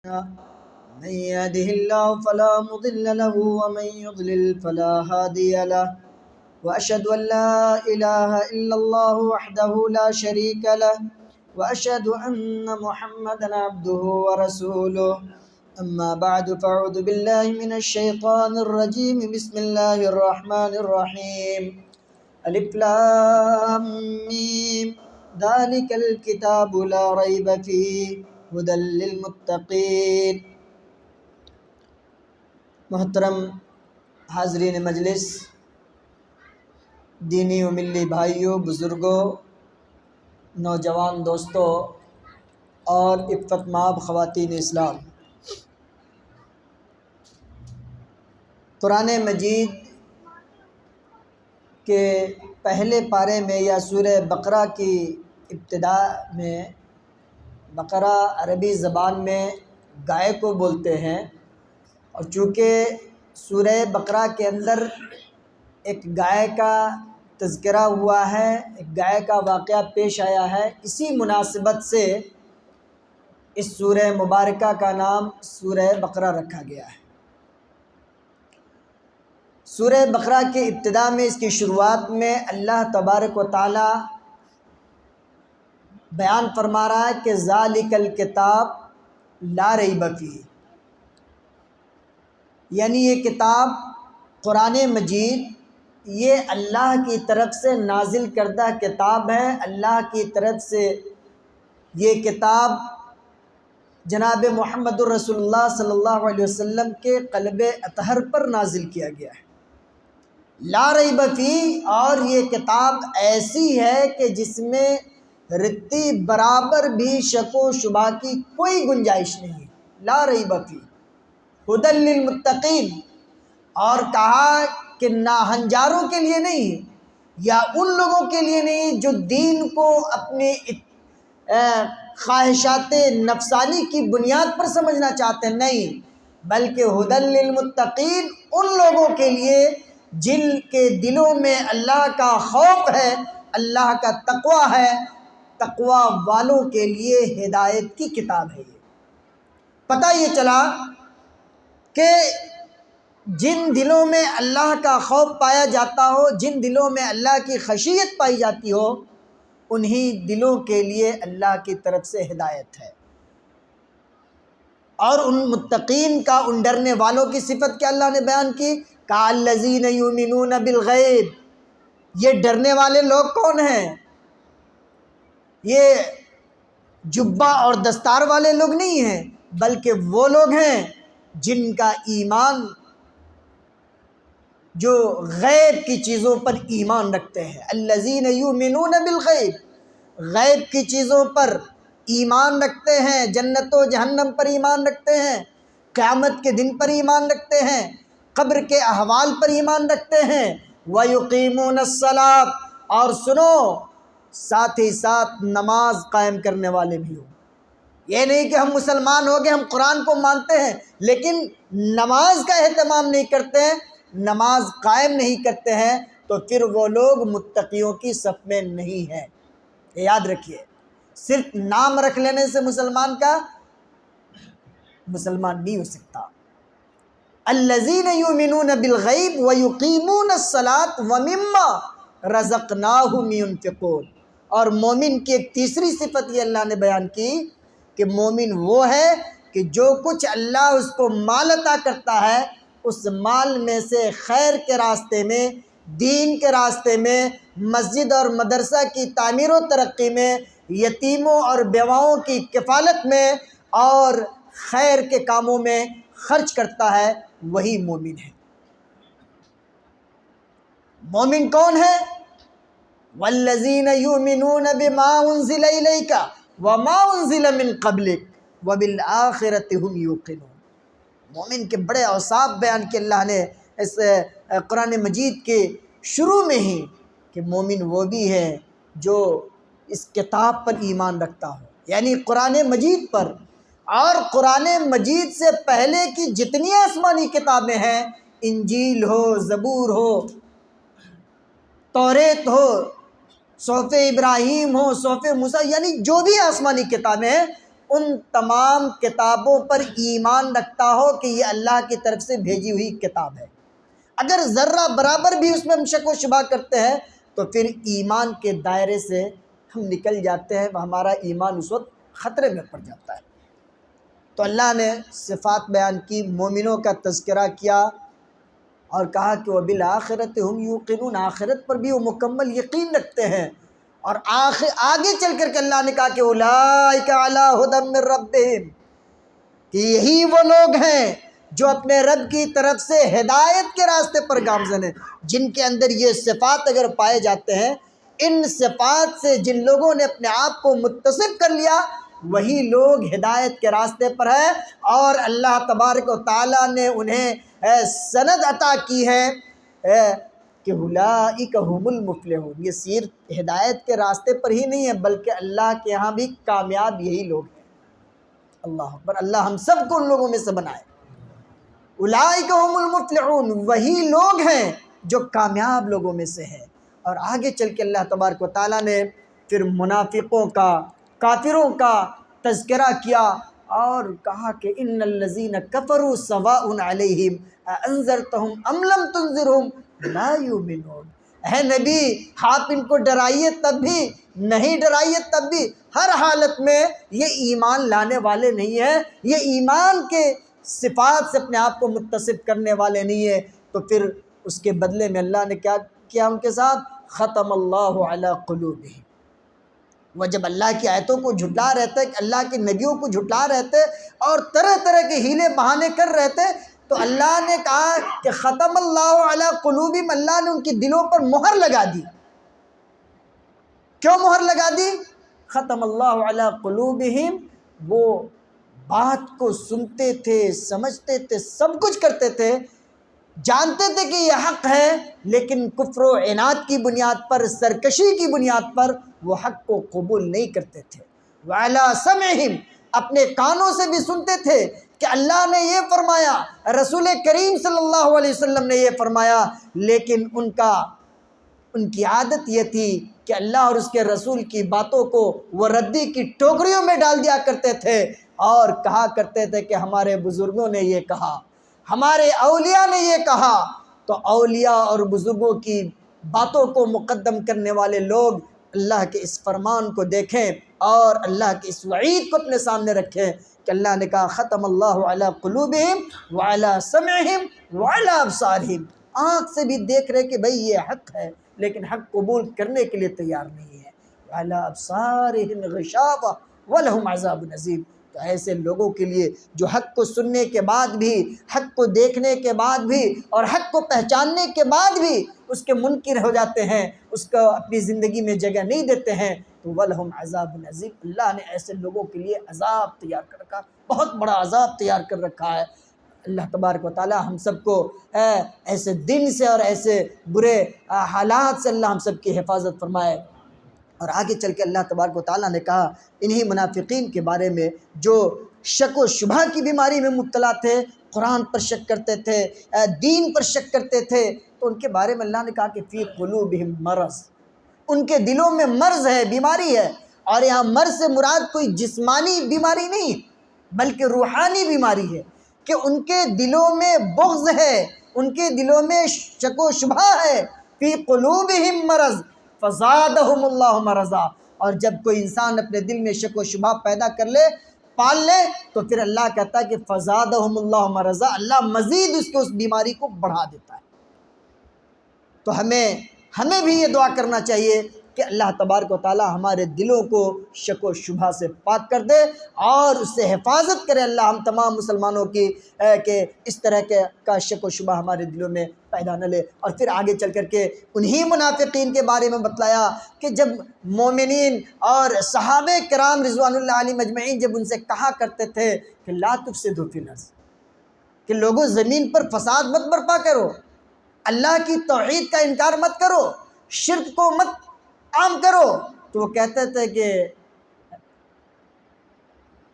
من يهده الله فلا مضل له ومن يضلل فلا هادي له وأشهد أن لا إله إلا الله وحده لا شريك له وأشهد أن محمدا عبده ورسوله أما بعد فأعوذ بالله من الشيطان الرجيم بسم الله الرحمن الرحيم ألف لام ميم ذلك الكتاب لا ريب فيه هدى للمتقين۔ محترم حاضرین مجلس، دینی و ملی بھائیوں، بزرگوں، نوجوان دوستوں اور عفت مآب خواتین اسلام، قرآن مجید کے پہلے پارے میں یا سورہ بقرہ کی ابتدا میں، بقرہ عربی زبان میں گائے کو بولتے ہیں، اور چونکہ سورہ بقرہ کے اندر ایک گائے کا تذکرہ ہوا ہے، ایک گائے کا واقعہ پیش آیا ہے، اسی مناسبت سے اس سورہ مبارکہ کا نام سورہ بقرہ رکھا گیا ہے۔ سورہ بقرہ کی ابتدا میں، اس کی شروعات میں اللہ تبارک و تعالی بیان فرما رہا ہے کہ ذالک الکتاب لا ریب فیہ، یعنی یہ کتاب قرآن مجید یہ اللہ کی طرف سے نازل کردہ کتاب ہے۔ اللہ کی طرف سے یہ کتاب جناب محمد الرسول اللہ صلی اللہ علیہ وسلم کے قلب اطہر پر نازل کیا گیا ہے۔ لا ریب فیہ، اور یہ کتاب ایسی ہے کہ جس میں رتی برابر بھی شک و شبہ کی کوئی گنجائش نہیں۔ لا ریب فیہ ھدی للمتقین، اور کہا کہ ناہنجاروں کے لیے نہیں، یا ان لوگوں کے لیے نہیں جو دین کو اپنے خواہشات نفسانی کی بنیاد پر سمجھنا چاہتے ہیں، نہیں، بلکہ ھدی للمتقین، ان لوگوں کے لیے جن کے دلوں میں اللہ کا خوف ہے، اللہ کا تقوی ہے، تقوی والوں کے لیے ہدایت کی کتاب ہے۔ یہ پتہ یہ چلا کہ جن دلوں میں اللہ کا خوف پایا جاتا ہو، جن دلوں میں اللہ کی خشیت پائی جاتی ہو، انہی دلوں کے لیے اللہ کی طرف سے ہدایت ہے۔ اور ان متقین کا، ان ڈرنے والوں کی صفت کیا اللہ نے بیان کی؟ کَالَّذِينَ يُؤْمِنُونَ بِالْغَیْبِ، یہ ڈرنے والے لوگ کون ہیں؟ یہ جبہ اور دستار والے لوگ نہیں ہیں، بلکہ وہ لوگ ہیں جن کا ایمان، جو غیب کی چیزوں پر ایمان رکھتے ہیں۔ الذین یؤمنون بالغیب، غیب کی چیزوں پر ایمان رکھتے ہیں، جنت و جہنم پر ایمان رکھتے ہیں، قیامت کے دن پر ایمان رکھتے ہیں، قبر کے احوال پر ایمان رکھتے ہیں۔ وَيُقِيمُونَ الصَّلَاةَ، اور سنو، ساتھ ہی ساتھ نماز قائم کرنے والے بھی ہوں۔ یہ نہیں کہ ہم مسلمان ہو گئے، ہم قرآن کو مانتے ہیں لیکن نماز کا اہتمام نہیں کرتے ہیں، نماز قائم نہیں کرتے ہیں، تو پھر وہ لوگ متقیوں کی صف میں نہیں ہیں۔ یہ یاد رکھیے، صرف نام رکھ لینے سے مسلمان نہیں ہو سکتا۔ الذین یؤمنون بالغیب ویقیمون الصلاۃ ومما رزقناہم ینفقون، اور مومن کی ایک تیسری صفت یہ اللہ نے بیان کی کہ مومن وہ ہے کہ جو کچھ اللہ اس کو مال عطا کرتا ہے، اس مال میں سے خیر کے راستے میں، دین کے راستے میں، مسجد اور مدرسہ کی تعمیر و ترقی میں، یتیموں اور بیواؤں کی کفالت میں اور خیر کے کاموں میں خرچ کرتا ہے، وہی مومن ہے۔ مومن کون ہے؟ والذین یؤمنون بما انزل الیک وما انزل من قبلک وبالآخرۃ ھم یوقنون۔ مومن کے بڑے اوصاف بیان کیے اللہ نے اس قرآن مجید کے شروع میں ہی، کہ مومن وہ بھی ہے جو اس کتاب پر ایمان رکھتا ہو، یعنی قرآن مجید پر، اور قرآن مجید سے پہلے کی جتنی آسمانی کتابیں ہیں، انجیل ہو، زبور ہو، توریت ہو، صحف ابراہیم ہو، صحف موسیٰ، یعنی جو بھی آسمانی کتابیں ہیں، ان تمام کتابوں پر ایمان رکھتا ہو کہ یہ اللہ کی طرف سے بھیجی ہوئی کتاب ہے۔ اگر ذرہ برابر بھی اس میں ہم شک و شبہ کرتے ہیں تو پھر ایمان کے دائرے سے ہم نکل جاتے ہیں، ہمارا ایمان اس وقت خطرے میں پڑ جاتا ہے۔ تو اللہ نے صفات بیان کی، مومنوں کا تذکرہ کیا اور کہا کہ وَبِالْآخِرَةِ هُمْ يُوقِنُونَ، آخرت پر بھی وہ مکمل یقین رکھتے ہیں۔ اور آگے چل کر کے اللہ نے کہا کہ اولئک علی ھدی من ربہم، کہ یہی وہ لوگ ہیں جو اپنے رب کی طرف سے ہدایت کے راستے پر گامزن ہیں، جن کے اندر یہ صفات اگر پائے جاتے ہیں، ان صفات سے جن لوگوں نے اپنے آپ کو متصف کر لیا وہی لوگ ہدایت کے راستے پر ہیں، اور اللہ تبارک و تعالیٰ نے انہیں سند عطا کی ہے کہ اولئک ھم المفلحون۔ یہ صرف ہدایت کے راستے پر ہی نہیں ہے بلکہ اللہ کے ہاں بھی کامیاب یہی لوگ ہیں۔ اللہ اکبر، اللہ ہم سب کو ان لوگوں میں سے بنائے۔ اولئک ھم المفلحون، وہی لوگ ہیں جو کامیاب لوگوں میں سے ہیں۔ اور آگے چل کے اللہ تبارک و تعالیٰ نے پھر منافقوں کا، کافروں کا تذکرہ کیا اور کہا کہ ان الذین کفروا سواء علیہم اانذرتہم ام لم تنذرہم لا یؤمنون۔ اے نبی، آپ ان کو ڈرائیے تب بھی، نہیں ڈرائیے تب بھی، ہر حالت میں یہ ایمان لانے والے نہیں ہیں، یہ ایمان کے صفات سے اپنے آپ کو متصف کرنے والے نہیں ہیں۔ تو پھر اس کے بدلے میں اللہ نے کیا کیا ان کے ساتھ؟ ختم اللہ علی قلوبہم۔ وہ جب اللہ کی آیتوں کو جھٹلا رہتے، اللہ کے نبیوں کو جھٹلا رہتے اور طرح طرح کے ہیلے بہانے کر رہتے، تو اللہ نے کہا کہ ختم اللہ علی قلوبہم، اللہ نے ان کی دلوں پر مہر لگا دی۔ کیوں مہر لگا دی؟ ختم اللہ علی قلوبہم، وہ بات کو سنتے تھے، سمجھتے تھے، سب کچھ کرتے تھے، جانتے تھے کہ یہ حق ہے، لیکن کفر و عناد کی بنیاد پر، سرکشی کی بنیاد پر وہ حق کو قبول نہیں کرتے تھے۔ وعلی سمعہم، اپنے کانوں سے بھی سنتے تھے کہ اللہ نے یہ فرمایا، رسول کریم صلی اللہ علیہ وسلم نے یہ فرمایا، لیکن ان کی عادت یہ تھی کہ اللہ اور اس کے رسول کی باتوں کو وہ ردی کی ٹوکریوں میں ڈال دیا کرتے تھے اور کہا کرتے تھے کہ ہمارے بزرگوں نے یہ کہا، ہمارے اولیاء نے یہ کہا۔ تو اولیاء اور بزرگوں کی باتوں کو مقدم کرنے والے لوگ اللہ کے اس فرمان کو دیکھیں اور اللہ کی اس وعید کو اپنے سامنے رکھیں کہ اللہ نے کہا ختم اللہ علی قلوبہم وعلی سمعہم وعلی ابصارہم، آنکھ سے بھی دیکھ رہے کہ بھئی یہ حق ہے لیکن حق قبول کرنے کے لیے تیار نہیں ہے۔ وعلی ابصارہم غشاوہ ولہم عذاب عظیم۔ تو ایسے لوگوں کے لیے جو حق کو سننے کے بعد بھی، حق کو دیکھنے کے بعد بھی اور حق کو پہچاننے کے بعد بھی اس کے منکر ہو جاتے ہیں، اس کو اپنی زندگی میں جگہ نہیں دیتے ہیں، تو وَلَهُمْ عَذَابٌ عَظِيمٌ، اللہ نے ایسے لوگوں کے لیے عذاب تیار کر رکھا، بہت بڑا عذاب تیار کر رکھا ہے۔ اللہ تبارک و تعالی ہم سب کو ایسے دن سے اور ایسے برے حالات سے اللہ ہم سب کی حفاظت فرمائے۔ اور آگے چل کے اللہ تبارک و تعالیٰ نے کہا انہی منافقین کے بارے میں جو شک و شبہ کی بیماری میں مبتلا تھے، قرآن پر شک کرتے تھے، دین پر شک کرتے تھے، تو ان کے بارے میں اللہ نے کہا کہ فی قلوبہم مرض، ان کے دلوں میں مرض ہے، بیماری ہے۔ اور یہاں مرض سے مراد کوئی جسمانی بیماری نہیں بلکہ روحانی بیماری ہے، کہ ان کے دلوں میں بغض ہے، ان کے دلوں میں شک و شبہ ہے۔ فی قلوبہم مرض فزادہم اللہ مرضا، اور جب کوئی انسان اپنے دل میں شک و شبہ پیدا کر لے، پال لے، تو پھر اللہ کہتا ہے کہ فزادہم اللہ مرضا، اللہ مزید اس بیماری کو بڑھا دیتا ہے۔ تو ہمیں بھی یہ دعا کرنا چاہیے کہ اللہ تبارک و تعالی ہمارے دلوں کو شک و شبہ سے پاک کر دے اور اس سے حفاظت کرے اللہ ہم تمام مسلمانوں کی، کہ اس طرح کا شک و شبہ ہمارے دلوں میں پیدا نہ لے۔ اور پھر آگے چل کر کے انہی منافقین کے بارے میں بتلایا کہ جب مومنین اور صحابہ کرام رضوان اللہ علیہم اجمعین جب ان سے کہا کرتے تھے کہ لا تفسدوا فی الارض، کہ لوگوں زمین پر فساد مت برپا کرو، اللہ کی توحید کا انکار مت کرو، شرک کو مت عام کرو، تو وہ کہتے تھے کہ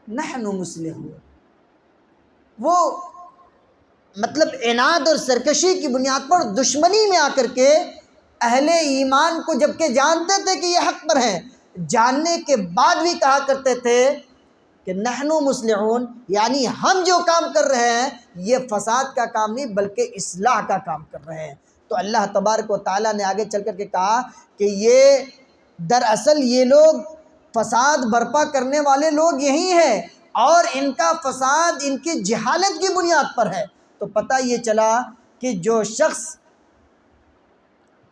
نحن مصلحون۔ وہ مطلب عناد اور سرکشی کی بنیاد پر دشمنی میں آ کر کے اہل ایمان کو جبکہ جانتے تھے کہ یہ حق پر ہیں، جاننے کے بعد بھی کہا کرتے تھے کہ نحنو مصلحون، یعنی ہم جو کام کر رہے ہیں یہ فساد کا کام نہیں بلکہ اصلاح کا کام کر رہے ہیں۔ تو اللہ تبارک و تعالیٰ نے آگے چل کر کے کہا کہ یہ دراصل یہ لوگ فساد برپا کرنے والے لوگ یہی ہیں، اور ان کا فساد ان کی جہالت کی بنیاد پر ہے۔ تو پتہ یہ چلا کہ جو شخص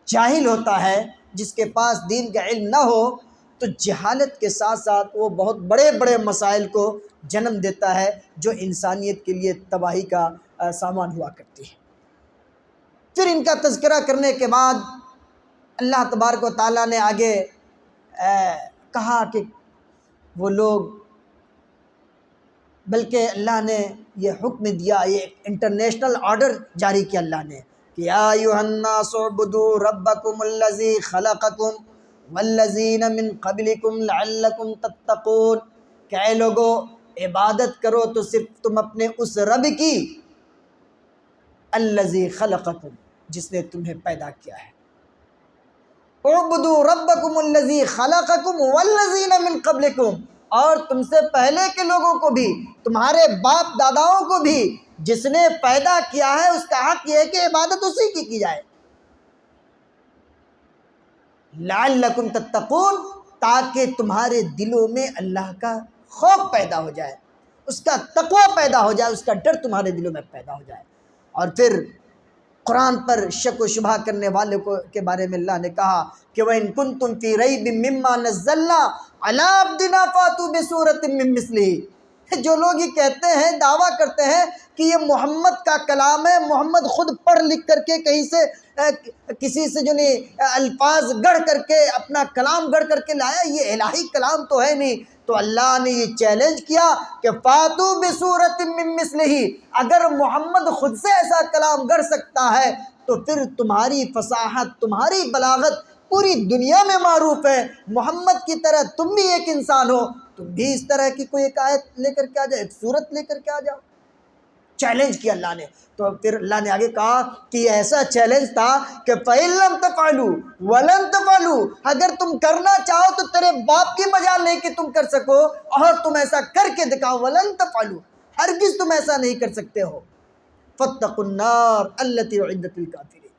جاہل ہوتا ہے، جس کے پاس دین کا علم نہ ہو، تو جہالت کے ساتھ ساتھ وہ بہت بڑے بڑے مسائل کو جنم دیتا ہے جو انسانیت کے لیے تباہی کا سامان ہوا کرتی ہے۔ پھر ان کا تذکرہ کرنے کے بعد اللہ تبارک و تعالیٰ نے آگے کہا کہ وہ لوگ، بلکہ اللہ نے یہ حکم دیا، یہ انٹرنیشنل آرڈر جاری کیا اللہ نے کہ یا ایھا الناس اعبدوا ربکم الذی خلقکم والذین من قبلکم لعلکم تتقون، کہ اے لوگو عبادت کرو تو صرف تم اپنے اس رب کی، الذی خلقکم، جس نے تمہیں پیدا کیا ہے، اعبدوا ربکم الذی خلقکم والذین من قبلکم، اور تم سے پہلے کے لوگوں کو بھی، تمہارے باپ داداؤں کو بھی جس نے پیدا کیا ہے، اس کا حق یہ ہے کہ عبادت اسی کی جائے، لعلکم تتقون، تاکہ تمہارے دلوں میں اللہ کا خوف پیدا ہو جائے، اس کا تقوی پیدا ہو جائے، اس کا ڈر تمہارے دلوں میں پیدا ہو جائے۔ اور پھر قرآن پر شک و شبہ کرنے والے کے بارے میں اللہ نے کہا کہ وَإِن كُنتُمْ فِي رَيْبٍ مِّمَّا نَزَّلْنَا عَلَىٰ عَبْدِنَا فَأْتُوا بِسُورَةٍ مِّن مِّثْلِهِ، جو لوگ یہ کہتے ہیں، دعویٰ کرتے ہیں کہ یہ محمد کا کلام ہے، محمد خود پڑھ لکھ کر کے کہیں سے کسی سے جو نہیں الفاظ گڑھ کر کے اپنا کلام گڑھ کر کے لایا، یہ الہی کلام تو ہے نہیں۔ تو اللہ نے یہ چیلنج کیا کہ فاتو بصورت من مثلہ، اگر محمد خود سے ایسا کلام گڑھ سکتا ہے تو پھر تمہاری فصاحت، تمہاری بلاغت پوری دنیا میں معروف ہے، محمد کی طرح تم بھی ایک انسان ہو، تم بھی اس طرح کی کوئی ایک آیت لے کر کے آ جاؤ، ایک صورت لے کر کے آ جاؤ۔ چیلنج کیا اللہ نے۔ تو پھر اللہ نے آگے کہا کہ یہ ایسا چیلنج تھا کہ فَإِن لَّمْ تَفْعَلُوا وَلَن تَفْعَلُوا، اگر تم کرنا چاہو تو تیرے باپ کی مجال نہیں کہ تم کر سکو، اور تم ایسا کر کے دکھاؤ، وَلَن تَفْعَلُوا، ہرگز تم ایسا نہیں کر سکتے ہو، فَاتَّقُوا النَّارَ الَّتِي أُعِدَّتْ لِلْكَافِرِينَ،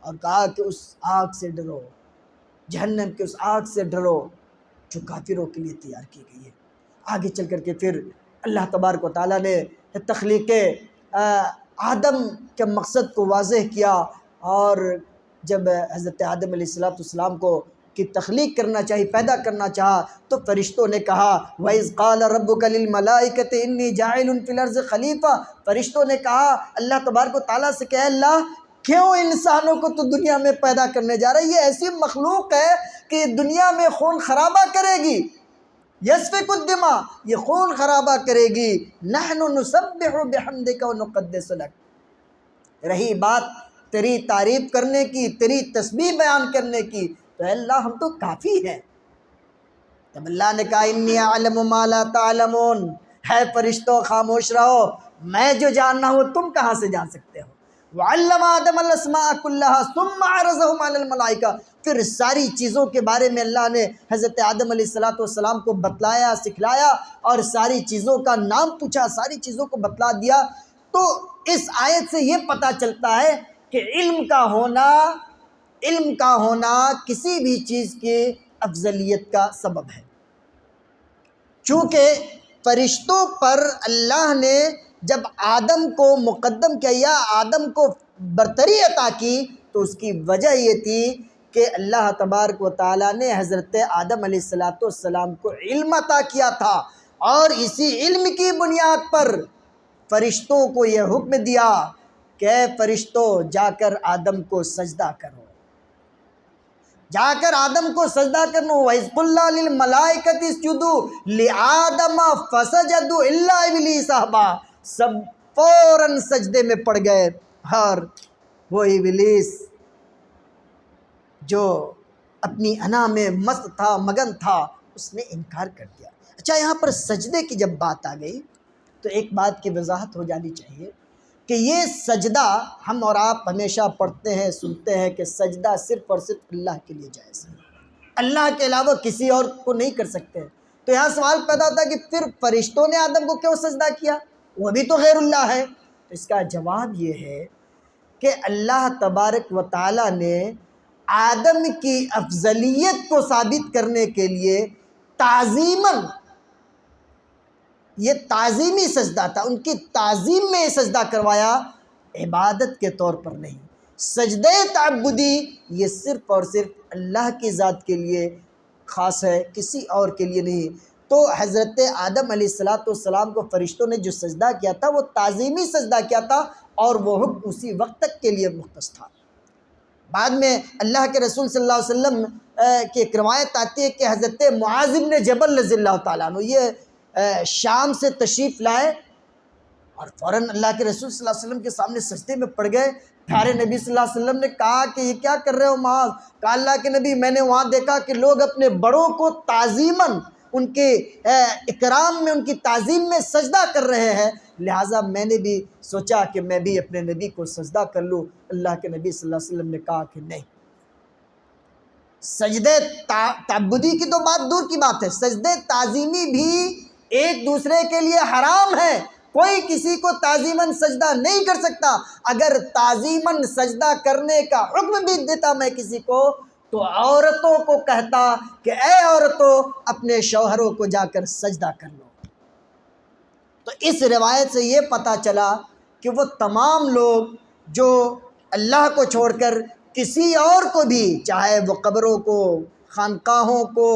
اور کہا کہ اس آگ سے ڈرو، جہنم کے اس آگ سے ڈرو جو کافروں کے لیے تیار کی گئی ہے۔ آگے چل کر کے پھر اللہ تبارک و تعالیٰ نے تخلیق آدم کے مقصد کو واضح کیا، اور جب حضرت آدم علیہ السلام کو کی تخلیق کرنا چاہی، پیدا کرنا چاہا، تو فرشتوں نے کہا وَإِذْ قَالَ رَبُّكَ لِلْمَلَائِكَةِ إِنِّي جَاعِلٌ فِي الْأَرْضِ خَلِيفَةً، فرشتوں نے کہا اللہ تبارک و تعالیٰ سے کہ اے اللہ کیوں انسانوں کو تو دنیا میں پیدا کرنے جا رہا ہے، یہ ایسی مخلوق ہے کہ دنیا میں خون خرابہ کرے گی، یسفک الدماء، یہ خون خرابہ کرے گی، نحن نسبح بحمدک ونقدس لک، رہی بات تیری تعریف کرنے کی، تیری تسبیح بیان کرنے کی، تو اے اللہ ہم تو کافی ہیں۔ تب اللہ نے کہا انی اعلم ما لا تعلمون، ہے فرشتوں خاموش رہو، میں جو جاننا ہوں تم کہاں سے جان سکتے ہو۔ وعلم آدم الاسماء كلها ثم عرضهم على الملائکہ، پھر ساری چیزوں کے بارے میں اللہ نے حضرت آدم علیہ السلام کو بتلایا، سکھلایا، اور ساری چیزوں کا نام پوچھا، ساری چیزوں کو بتلا دیا۔ تو اس آیت سے یہ پتہ چلتا ہے کہ علم کا ہونا کسی بھی چیز کی افضلیت کا سبب ہے۔ چونکہ فرشتوں پر اللہ نے جب آدم کو مقدم کیا یا آدم کو برتری عطا کی، تو اس کی وجہ یہ تھی کہ اللہ تبارک و تعالیٰ نے حضرت آدم علیہ السلام کو علم عطا کیا تھا، اور اسی علم کی بنیاد پر فرشتوں کو یہ حکم دیا کہ اے فرشتوں جا کر آدم کو سجدہ کرو، جا کر آدم کو سجدہ کرنو۔ وَإِذْ قُلْنَا لِلْمَلَائِكَةِ اسْجُدُوا لِآدَمَ فَسَجَدُوا إِلَّا إِبْلِيسَ أَبَىٰ، سب فوراً سجدے میں پڑ گئے، اور وہ ابلیس جو اپنی انا میں مست تھا، مگن تھا، اس نے انکار کر دیا۔ اچھا، یہاں پر سجدے کی جب بات آ گئی تو ایک بات کی وضاحت ہو جانی چاہیے کہ یہ سجدہ ہم اور آپ ہمیشہ پڑھتے ہیں، سنتے ہیں کہ سجدہ صرف اور صرف اللہ کے لیے جائز ہے، اللہ کے علاوہ کسی اور کو نہیں کر سکتے۔ تو تو یہاں سوال پیدا ہوتا ہے کہ پھر فرشتوں نے آدم کو کیوں سجدہ کیا؟ وہ بھی تو غیر اللہ ہے۔ تو اس کا جواب یہ ہے کہ اللہ تبارک و تعالی نے آدم کی افضلیت کو ثابت کرنے کے لیے تعظیماً، یہ تعظیمی سجدہ تھا، ان کی تعظیم میں یہ سجدہ کروایا، عبادت کے طور پر نہیں۔ سجدہ تعبدی یہ صرف اور صرف اللہ کی ذات کے لیے خاص ہے، کسی اور کے لیے نہیں۔ تو حضرت آدم علیہ السلام کو فرشتوں نے جو سجدہ کیا تھا وہ تعظیمی سجدہ کیا تھا، اور وہ حکم اسی وقت تک کے لیے مختص تھا۔ بعد میں اللہ کے رسول صلی اللہ علیہ وسلم کی ایک روایت آتی ہے کہ حضرت معاذ بن جبل رضی اللہ تعالیٰ عنہ یہ شام سے تشریف لائے اور فوراً اللہ کے رسول صلی اللہ علیہ وسلم کے سامنے سجدے میں پڑ گئے۔ پیارے نبی صلی اللہ علیہ وسلم نے کہا کہ یہ کیا کر رہے ہو معاذ؟ کہا اللہ کے نبی میں نے وہاں دیکھا کہ لوگ اپنے بڑوں کو تعظیماً، ان کے اکرام میں، ان کی تعظیم میں سجدہ کر رہے ہیں، لہٰذا میں نے بھی سوچا کہ میں بھی اپنے نبی کو سجدہ کر لوں۔ اللہ کے نبی صلی اللہ علیہ وسلم نے کہا کہ نہیں، سجدے تعبدی کی تو بات دور کی بات ہے، سجدے تعظیمی بھی ایک دوسرے کے لیے حرام ہے۔ کوئی کسی کو تعظیماً سجدہ نہیں کر سکتا۔ اگر تعظیماً سجدہ کرنے کا حکم بھی دیتا میں کسی کو، تو عورتوں کو کہتا کہ اے عورتوں اپنے شوہروں کو جا کر سجدہ کر لو۔ تو اس روایت سے یہ پتہ چلا کہ وہ تمام لوگ جو اللہ کو چھوڑ کر کسی اور کو بھی، چاہے وہ قبروں کو، خانقاہوں کو،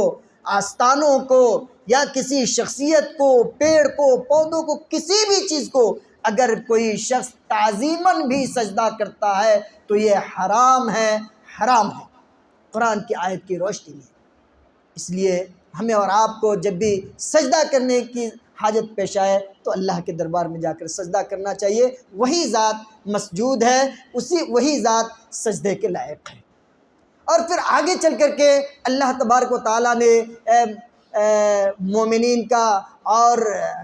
آستانوں کو، یا کسی شخصیت کو، پیڑ کو، پودوں کو، کسی بھی چیز کو اگر کوئی شخص تعظیماً بھی سجدہ کرتا ہے تو یہ حرام ہے، حرام ہے قرآن کی آیت کی روشنی میں۔ اس لیے ہمیں اور آپ کو جب بھی سجدہ کرنے کی حاجت پیش آئے تو اللہ کے دربار میں جا کر سجدہ کرنا چاہیے۔ وہی ذات مسجود ہے، وہی ذات سجدے کے لائق ہے۔ اور پھر آگے چل کر کے اللہ تبارک و تعالیٰ نے مومنین کا اور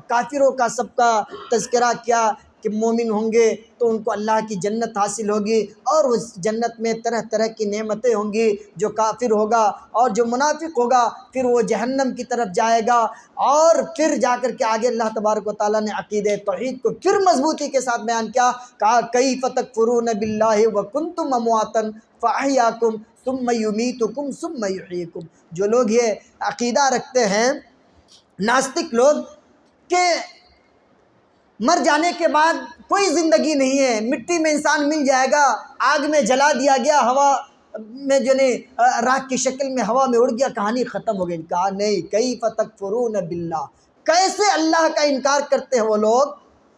کافروں کا سب کا تذکرہ کیا کہ مومن ہوں گے تو ان کو اللہ کی جنت حاصل ہوگی، اور اس جنت میں طرح طرح کی نعمتیں ہوں گی۔ جو کافر ہوگا اور جو منافق ہوگا پھر وہ جہنم کی طرف جائے گا۔ اور پھر جا کر کے آگے اللہ تبارک و تعالیٰ نے عقیدہ توحید کو پھر مضبوطی کے ساتھ بیان کیا، کہا کیف تکفرون باللہ وکنتم امواتا فاحیاکم ثم یمیتکم ثم یحییکم۔ جو لوگ یہ عقیدہ رکھتے ہیں، ناستک لوگ، کہ مر جانے کے بعد کوئی زندگی نہیں ہے، مٹی میں انسان مل جائے گا، آگ میں جلا دیا گیا، ہوا میں راکھ کی شکل میں ہوا میں اڑ گیا، کہانی ختم ہو گئی۔ کہا نہیں، کیف تکفرون باللہ، کیسے اللہ کا انکار کرتے ہیں وہ لوگ؟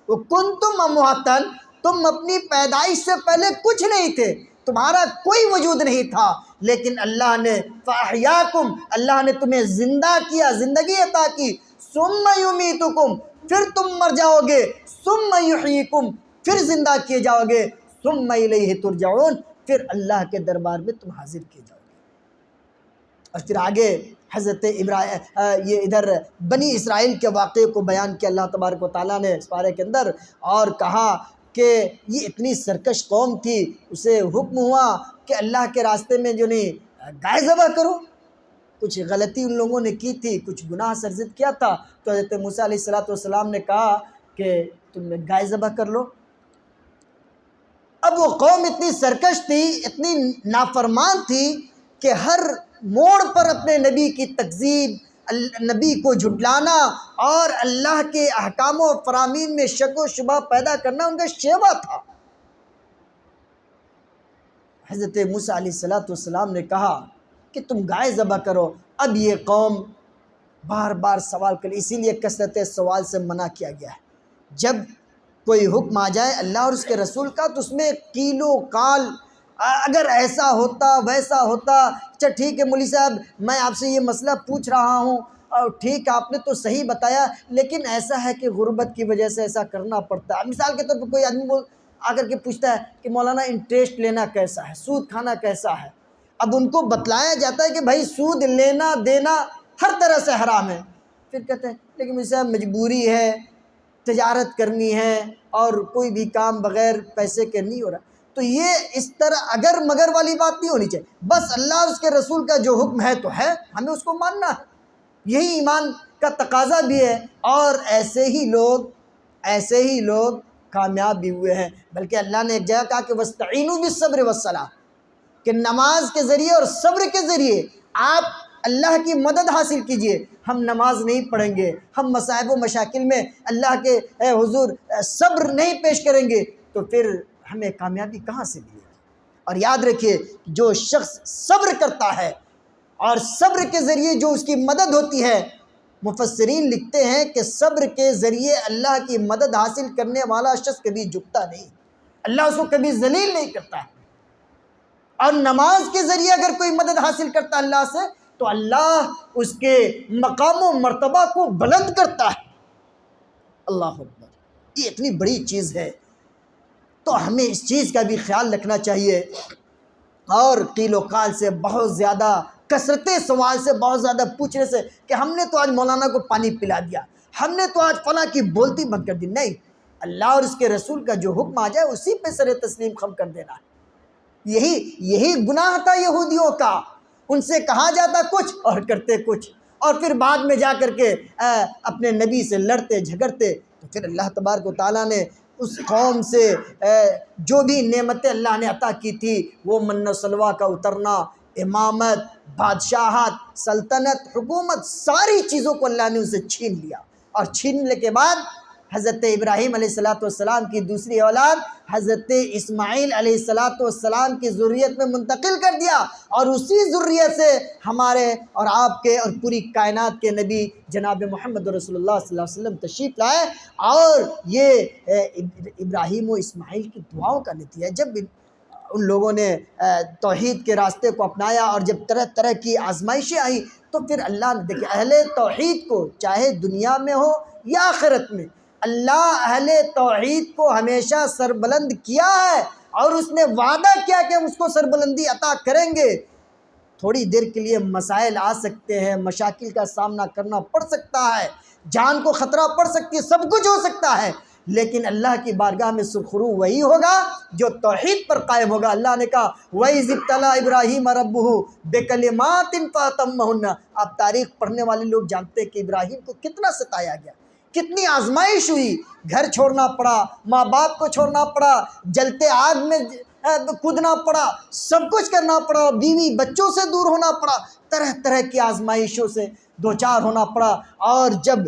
وکنتم امواتا، تم اپنی پیدائش سے پہلے کچھ نہیں تھے، تمہارا کوئی وجود نہیں تھا، لیکن اللہ نے فاحیاکم، اللہ نے تمہیں زندہ کیا، زندگی عطا کی، ثم یمیتکم، پھر تم مر جاؤ گے، ثم یحییکم، پھر زندہ کیے جاؤ گے، ثم الیہ ترجعون، پھر اللہ کے دربار میں تم حاضر کیے جاؤ گے۔ اور پھر آگے حضرت یہ ادھر بنی اسرائیل کے واقعے کو بیان کیا اللہ تبارک و تعالیٰ نے اس پارے کے اندر، اور کہا کہ یہ اتنی سرکش قوم تھی، اسے حکم ہوا کہ اللہ کے راستے میں گائے ذبح کرو۔ کچھ غلطی ان لوگوں نے کی تھی، کچھ گناہ سرزد کیا تھا، تو حضرت موسیٰ علیہ السلام نے کہا کہ تم گائے ذبح کر لو۔ اب وہ قوم اتنی سرکش تھی، اتنی نافرمان تھی کہ ہر موڑ پر اپنے نبی کی تکذیب، نبی کو جھٹلانا اور اللہ کے احکام و فرامین میں شک و شبہ پیدا کرنا ان کا شیوا تھا۔ حضرت موسیٰ علیہ السلام نے کہا کہ تم گائے ذبح کرو۔ اب یہ قوم بار بار سوال کرے، اسی لیے کثرت سوال سے منع کیا گیا ہے۔ جب کوئی حکم آ جائے اللہ اور اس کے رسول کا تو اس میں قیل و قال، اگر ایسا ہوتا ویسا ہوتا، اچھا ٹھیک ہے مولوی صاحب میں آپ سے یہ مسئلہ پوچھ رہا ہوں، اور ٹھیک آپ نے تو صحیح بتایا، لیکن ایسا ہے کہ غربت کی وجہ سے ایسا کرنا پڑتا ہے۔ مثال کے طور پر کوئی آدمی آ کر کے پوچھتا ہے کہ مولانا انٹرسٹ لینا کیسا ہے، سود کھانا کیسا ہے؟ اب ان کو بتلایا جاتا ہے کہ بھائی سود لینا دینا ہر طرح سے حرام ہے، پھر کہتے ہیں لیکن مجھ سے مجبوری ہے، تجارت کرنی ہے، اور کوئی بھی کام بغیر پیسے کے نہیں ہو رہا۔ تو یہ اس طرح اگر مگر والی بات نہیں ہونی چاہیے، بس اللہ اور اس کے رسول کا جو حکم ہے تو ہے، ہمیں اس کو ماننا ہے۔ یہی ایمان کا تقاضا بھی ہے، اور ایسے ہی لوگ کامیاب بھی ہوئے ہیں۔ بلکہ اللہ نے ایک جگہ کہا کہ وَاسْتَعِینُوا بِالصَّبْرِ وَالصَّلَاةِ، کہ نماز کے ذریعے اور صبر کے ذریعے آپ اللہ کی مدد حاصل کیجئے۔ ہم نماز نہیں پڑھیں گے، ہم مصائب و مشاکل میں اللہ کے حضور صبر نہیں پیش کریں گے، تو پھر ہمیں کامیابی کہاں سے ملے گی؟ اور یاد رکھیے، جو شخص صبر کرتا ہے اور صبر کے ذریعے جو اس کی مدد ہوتی ہے، مفسرین لکھتے ہیں کہ صبر کے ذریعے اللہ کی مدد حاصل کرنے والا شخص کبھی جھکتا نہیں، اللہ اس کو کبھی ذلیل نہیں کرتا ہے۔ اور نماز کے ذریعے اگر کوئی مدد حاصل کرتا ہے اللہ سے، تو اللہ اس کے مقام و مرتبہ کو بلند کرتا ہے۔ اللہ اکبر، یہ اتنی بڑی چیز ہے، تو ہمیں اس چیز کا بھی خیال رکھنا چاہیے۔ اور قیل و قال سے بہت زیادہ، کثرت سوال سے بہت زیادہ پوچھنے سے کہ ہم نے تو آج مولانا کو پانی پلا دیا، ہم نے تو آج فلاں کی بولتی بند کر دی، نہیں، اللہ اور اس کے رسول کا جو حکم آ جائے اسی پہ سر تسلیم خم کر دینا ہے۔ یہی گناہ تھا یہودیوں کا، ان سے کہا جاتا کچھ اور کرتے کچھ، اور پھر بعد میں جا کر کے اپنے نبی سے لڑتے جھگڑتے۔ تو پھر اللہ تبارک و تعالیٰ نے اس قوم سے جو بھی نعمتیں اللہ نے عطا کی تھی، وہ من و سلوہ کا اترنا، امامت، بادشاہت، سلطنت، حکومت، ساری چیزوں کو اللہ نے ان سے چھین لیا، اور چھیننے کے بعد حضرت ابراہیم علیہ السلام کی دوسری اولاد حضرت اسماعیل علیہ السلام کی ذریت میں منتقل کر دیا، اور اسی ذریت سے ہمارے اور آپ کے اور پوری کائنات کے نبی جناب محمد رسول اللہ صلی اللہ علیہ وسلم تشریف لائے۔ اور یہ ابراہیم و اسماعیل کی دعاؤں کا نتیجہ، جب ان لوگوں نے توحید کے راستے کو اپنایا اور جب طرح طرح کی آزمائشیں آئیں، تو پھر اللہ نے دیکھیں اہل توحید کو، چاہے دنیا میں ہو یا آخرت میں، اللہ اہل توحید کو ہمیشہ سربلند کیا ہے، اور اس نے وعدہ کیا کہ ہم اس کو سربلندی عطا کریں گے۔ تھوڑی دیر کے لیے مسائل آ سکتے ہیں، مشاکل کا سامنا کرنا پڑ سکتا ہے، جان کو خطرہ پڑ سکتی ہے، سب کچھ ہو سکتا ہے، لیکن اللہ کی بارگاہ میں سرخرو وہی ہوگا جو توحید پر قائم ہوگا۔ اللہ نے کہا وَإِذِ ابْتَلَىٰ إِبْرَاهِيمَ رَبُّهُ بِكَلِمَاتٍ فَأَتَمَّهُنَّ۔ آپ تاریخ پڑھنے والے لوگ جانتے ہیں کہ ابراہیم کو کتنا ستایا گیا، کتنی آزمائش ہوئی، گھر چھوڑنا پڑا، ماں باپ کو چھوڑنا پڑا، جلتے آگ میں کودنا پڑا، سب کچھ کرنا پڑا، بیوی بچوں سے دور ہونا پڑا، طرح طرح کی آزمائشوں سے دوچار ہونا پڑا۔ اور جب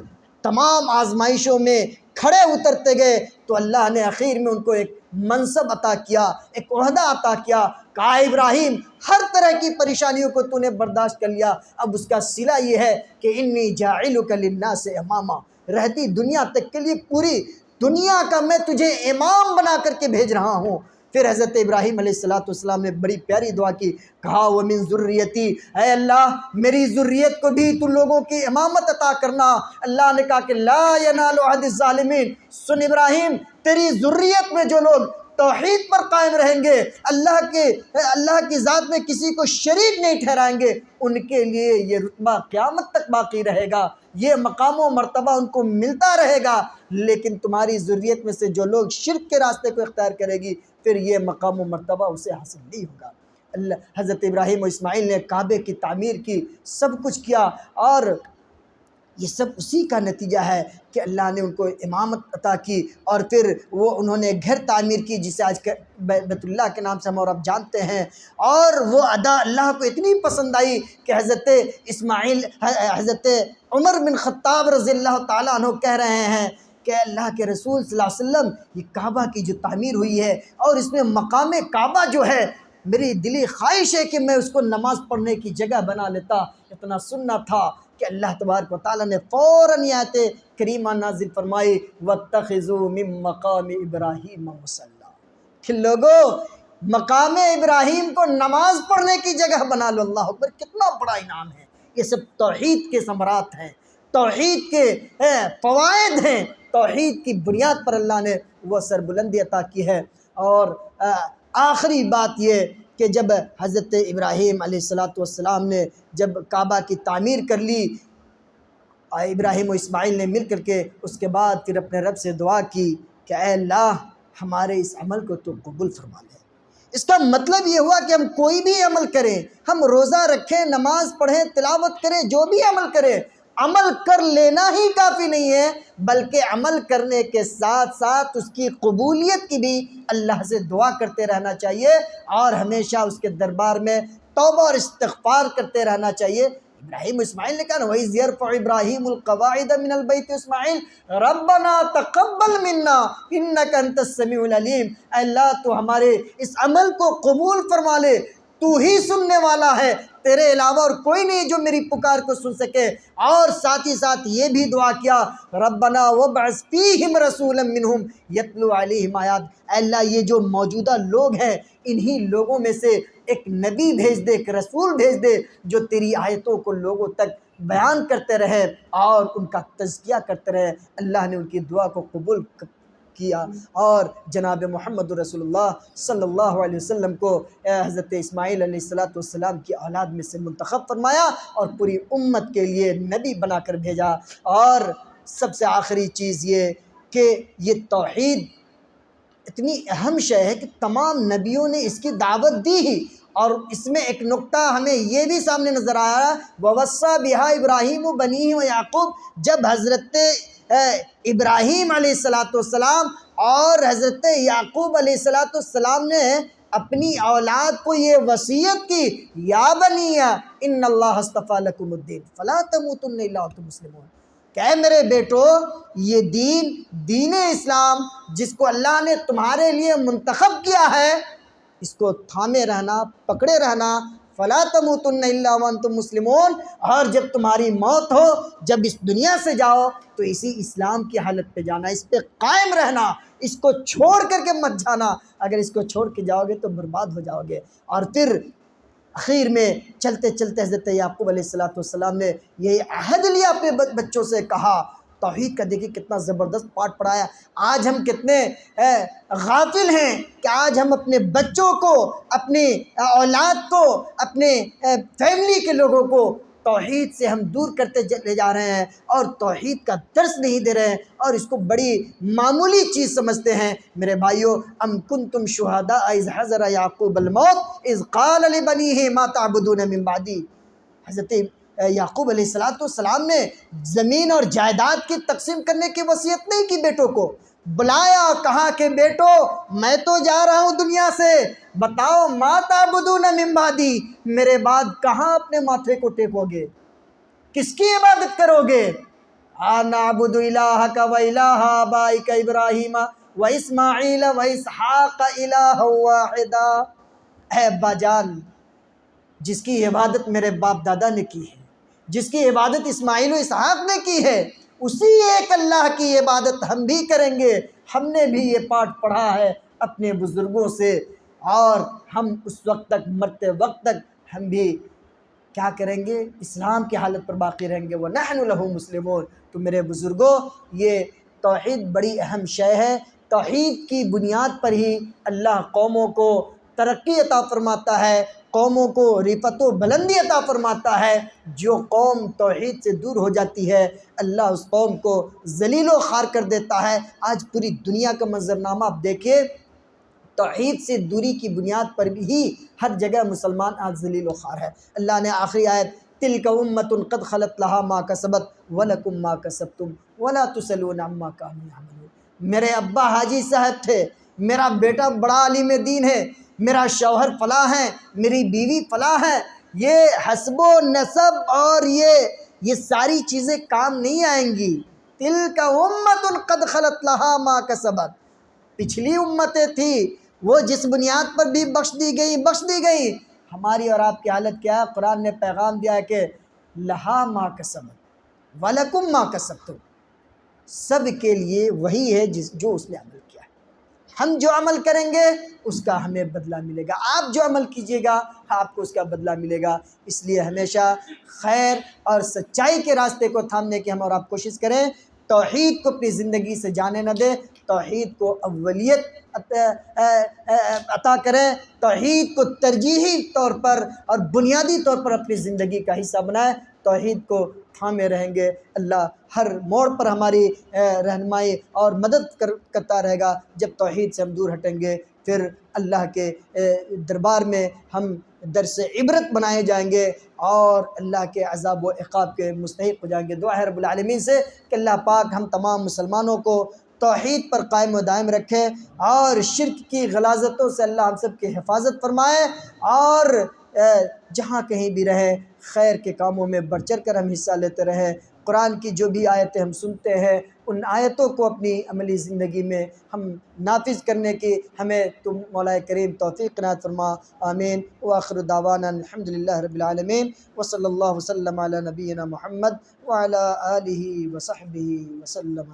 تمام آزمائشوں میں کھڑے اترتے گئے تو اللہ نے آخر میں ان کو ایک منصب عطا کیا، ایک عہدہ عطا کیا، کہا ابراہیم ہر طرح کی پریشانیوں کو تو نے برداشت کر لیا، اب اس کا صلہ یہ ہے کہ انی جاعلک للناس اماما، رہتی دنیا تک کے لیے پوری دنیا کا میں تجھے امام بنا کر کے بھیج رہا ہوں۔ پھر حضرت ابراہیم علیہ السلام نے بڑی پیاری دعا کی، کہا وَمِن ذُرِّيَّتِي، اے اللہ میری ذریت کو بھی تو لوگوں کی امامت عطا کرنا۔ اللہ نے کہا کہ لا ینال عہد الظالمین، سن ابراہیم تیری ذریت میں جو لوگ توحید پر قائم رہیں گے، اللہ کی ذات میں کسی کو شریک نہیں ٹھہرائیں گے، ان کے لیے یہ رتبہ قیامت تک باقی رہے گا، یہ مقام و مرتبہ ان کو ملتا رہے گا۔ لیکن تمہاری ذریت میں سے جو لوگ شرک کے راستے کو اختیار کرے گی، پھر یہ مقام و مرتبہ اسے حاصل نہیں ہوگا۔ حضرت ابراہیم و اسماعیل نے کعبے کی تعمیر کی، سب کچھ کیا، اور یہ سب اسی کا نتیجہ ہے کہ اللہ نے ان کو امامت عطا کی، اور پھر انہوں نے گھر تعمیر کی جسے آج بیت اللہ کے نام سے ہم اور آپ جانتے ہیں، اور وہ ادا اللہ کو اتنی پسند آئی کہ حضرت عمر بن خطاب رضی اللہ تعالیٰ عنہ کہہ رہے ہیں کہ اللہ کے رسول صلی اللہ علیہ وسلم، یہ کعبہ کی جو تعمیر ہوئی ہے اور اس میں مقام کعبہ جو ہے، میری دلی خواہش ہے کہ میں اس کو نماز پڑھنے کی جگہ بنا لیتا، اتنا سننا تھا کہ اللہ تبارک و تعالیٰ نے فوراً یہ آیت کریمہ نازل فرمائی وَاتَّخِذُوا مِن مَّقَامِ إِبْرَاهِيمَ مُصَلًّى، کہ لوگوں مقام ابراہیم کو نماز پڑھنے کی جگہ بنا لو۔ اللہ اکبر، کتنا بڑا انعام ہے۔ یہ سب توحید کے ثمرات ہیں، توحید کے فوائد ہیں، توحید کی بنیاد پر اللہ نے وہ سربلندی عطا کی ہے۔ اور آخری بات یہ کہ جب حضرت ابراہیم علیہ السلام نے جب کعبہ کی تعمیر کر لی، ابراہیم و اسماعیل نے مل کر کے اس کے بعد پھر اپنے رب سے دعا کی کہ اے اللہ ہمارے اس عمل کو تو قبول فرما لے۔ اس کا مطلب یہ ہوا کہ ہم کوئی بھی عمل کریں، ہم روزہ رکھیں، نماز پڑھیں، تلاوت کریں، جو بھی عمل کریں، عمل کر لینا ہی کافی نہیں ہے، بلکہ عمل کرنے کے ساتھ ساتھ اس کی قبولیت کی بھی اللہ سے دعا کرتے رہنا چاہیے، اور ہمیشہ اس کے دربار میں توبہ اور استغفار کرتے رہنا چاہیے۔ ابراہیم اسماعیل نے کہا نا وَإِذْ يَرْفَعُ إِبْرَاهِيمُ الْقَوَاعِدَ مِنَ الْبَيْتِ اسماعیل رَبَّنَا تَقَبَّلْ مِنَّا إِنَّكَ أَنْتَ السَّمِيعُ الْعَلِيمُ، اے اللہ تو ہمارے اس عمل کو قبول فرما لے، تو ہی سننے والا ہے، تیرے علاوہ اور کوئی نہیں جو میری پکار کو سن سکے۔ اور ساتھ ہی ساتھ یہ بھی دعا کیا ربنا وابعث فیہم رسولا منہم یتلو علیہم آیات، اے اللہ یہ جو موجودہ لوگ ہیں انہی لوگوں میں سے ایک نبی بھیج دے، ایک رسول بھیج دے جو تیری آیتوں کو لوگوں تک بیان کرتے رہے اور ان کا تزکیہ کرتے رہے۔ اللہ نے ان کی دعا کو قبول کیا اور جناب محمد رسول اللہ صلی اللہ علیہ وسلم کو حضرت اسماعیل علیہ السلام کی اولاد میں سے منتخب فرمایا اور پوری امت کے لیے نبی بنا کر بھیجا۔ اور سب سے آخری چیز یہ کہ یہ توحید اتنی اہم شے ہے کہ تمام نبیوں نے اس کی دعوت دی ہی، اور اس میں ایک نقطہ ہمیں یہ بھی سامنے نظر آ رہا ہے وَوَصَّى بِهَا إِبْرَاهِيمُ بَنِيهِ وَيَعْقُوبُ، جب حضرت ابراہیم علیہ السلام اور حضرت یعقوب علیہ السلام نے اپنی اولاد کو یہ وصیت کی یا بنی ان اللہ اصطفیٰ لکم الدین فلا تموتن الا وانتم مسلمون، کہ اے میرے بیٹو یہ دین اسلام جس کو اللہ نے تمہارے لیے منتخب کیا ہے اس کو تھامے رہنا، پکڑے رہنا، فلا تموتن الا وانتم مسلمون، اور جب تمہاری موت ہو، جب اس دنیا سے جاؤ تو اسی اسلام کی حالت پہ جانا، اس پہ قائم رہنا، اس کو چھوڑ کر کے مت جانا، اگر اس کو چھوڑ کے جاؤ گے تو برباد ہو جاؤ گے۔ اور پھر اخیر میں چلتے چلتے حضرت یعقوب علیہ السلام نے یہ عہد لیا اپنے بچوں سے، کہا توحید کا دیکھیں کتنا زبردست پاٹ پڑھایا۔ آج ہم کتنے غافل ہیں کہ آج ہم اپنے بچوں کو، اپنی اولاد کو، اپنے فیملی کے لوگوں کو توحید سے ہم دور کرتے چلے جا رہے ہیں اور توحید کا درس نہیں دے رہے ہیں اور اس کو بڑی معمولی چیز سمجھتے ہیں۔ میرے بھائیو ام کنتم شہداء اذ حضر یعقوب الموت اذ قال لبنیہ ما تعبدون من بعدی، حضرت یعقوب علیہ السلام نے زمین اور جائیداد کی تقسیم کرنے کی وصیت نہیں کی، بیٹوں کو بلایا، کہا کہ بیٹو میں تو جا رہا ہوں دنیا سے، بتاؤ ما تعبدون من بعدی، میرے بعد کہاں اپنے ماتھے کو ٹیکو گے، کس کی عبادت کرو گے؟ نعبد الہک و الہ آبائک ابراہیم و اسماعیل و اسحاق الہ واحدا، اے ابا جان جس کی عبادت میرے باپ دادا نے کی ہے، جس کی عبادت اسماعیل و اسحاق نے کی ہے، اسی ایک اللہ کی عبادت ہم بھی کریں گے۔ ہم نے بھی یہ پاٹ پڑھا ہے اپنے بزرگوں سے، اور ہم اس وقت تک، مرتے وقت تک ہم بھی کیا کریں گے؟ اسلام کی حالت پر باقی رہیں گے۔ وَنَحْنُ لَهُ مُسْلِمُونَ۔ تو میرے بزرگوں یہ توحید بڑی اہم شے ہے، توحید کی بنیاد پر ہی اللہ قوموں کو ترقی عطا فرماتا ہے، قوموں کو رفعت و بلندی عطا فرماتا ہے۔ جو قوم توحید سے دور ہو جاتی ہے اللہ اس قوم کو ذلیل و خوار کر دیتا ہے۔ آج پوری دنیا کا منظرنامہ آپ دیکھیے، توحید سے دوری کی بنیاد پر بھی ہر جگہ مسلمان آج ذلیل و خوار ہے۔ اللہ نے آخری آیت تلک امۃ قد خلت لہا ما کسبت ولکم ما کسبتم ولا تسألون عما کانوا یعملون۔ میرے ابا حاجی صاحب تھے، میرا بیٹا بڑا عالم دین ہے، میرا شوہر فلاں ہے، میری بیوی فلاں ہے، یہ حسب و نسب اور یہ ساری چیزیں کام نہیں آئیں گی۔ تلک امۃ قد خلت لہا ما کسبت، پچھلی امتیں تھیں وہ جس بنیاد پر بھی بخش دی گئی۔ ہماری اور آپ کی حالت کیا ہے؟ قرآن نے پیغام دیا ہے کہ لہا ما کسبت ولکم ما کسبتم، سب کے لیے وہی ہے جو اس نے عمل کیا ہے۔ ہم جو عمل کریں گے اس کا ہمیں بدلہ ملے گا، آپ جو عمل کیجئے گا آپ کو اس کا بدلہ ملے گا۔ اس لیے ہمیشہ خیر اور سچائی کے راستے کو تھامنے کی ہم اور آپ کوشش کریں، توحید کو اپنی زندگی سے جانے نہ دیں، توحید کو اولیت عطا کریں، توحید کو ترجیحی طور پر اور بنیادی طور پر اپنی زندگی کا حصہ بنائیں۔ توحید کو تھامے رہیں گے، اللہ ہر موڑ پر ہماری رہنمائی اور مدد کرتا رہے گا۔ جب توحید سے ہم دور ہٹیں گے پھر اللہ کے دربار میں ہم درس عبرت بنائے جائیں گے اور اللہ کے عذاب و عقاب کے مستحق ہو جائیں گے۔ دعا ہے رب العالمین سے کہ اللہ پاک ہم تمام مسلمانوں کو توحید پر قائم و دائم رکھے اور شرک کی غلاظتوں سے اللہ ہم سب کی حفاظت فرمائے، اور جہاں کہیں بھی رہے خیر کے کاموں میں بڑھ چڑھ کر ہم حصہ لیتے رہے۔ قرآن کی جو بھی آیتیں ہم سنتے ہیں ان آیتوں کو اپنی عملی زندگی میں ہم نافذ کرنے کی ہمیں تم مولا کریم توفیق عنایت فرما، آمین۔ وآخر دعوانا الحمدللہ رب العالمین، وصلی اللہ وسلم علی نبینا محمد وعلی آلہ وصحبہ وسلم۔